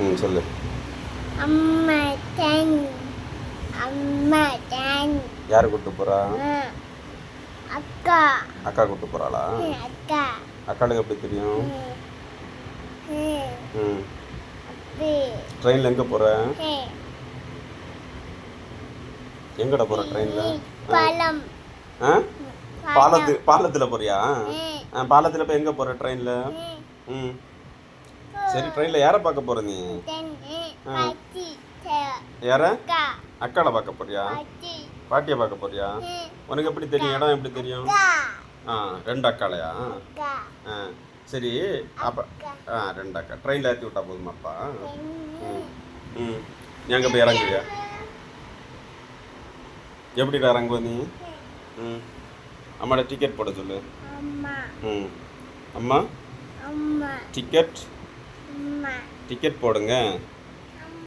ம் சொல்லு. அம்மா டன் அம்மா டன் யார் கூட்டு போகிறா? அக்கா அக்கா கூட்டு போகிறாளா? அக்கா அக்காளுக்கு எப்படி தெரியும்? ம் அப்படி ட்ரெயினில் எங்கே போகிற? எங்கடா போகிற ட்ரெயினில்? பழம் ஆ பாலத்தில் போறியா? பாலத்தில் போய் எங்கே போகிற ட்ரெயினில்? ம் சரி, ட்ரெயினில் யாரை பார்க்க போகிற நீ? யார? அக்காளை பார்க்க போறியா? பாட்டியை பார்க்க போறியா? உனக்கு எப்படி தெரியும்? இடம் எப்படி தெரியும்? ஆ 2 அக்காளையா? ஆ சரி. அப்போ 2 அக்கா ட்ரெயினில் ஏற்றி விட்டா போதுமாப்பா? ம் ம் நீ அங்கே போய் இறங்குவியா? எப்படிடா இறங்குவ நீ? ம் அம்மாட டிக்கெட் போட சொல்லு. ம் அம்மா டிக்கெட் போடுங்க.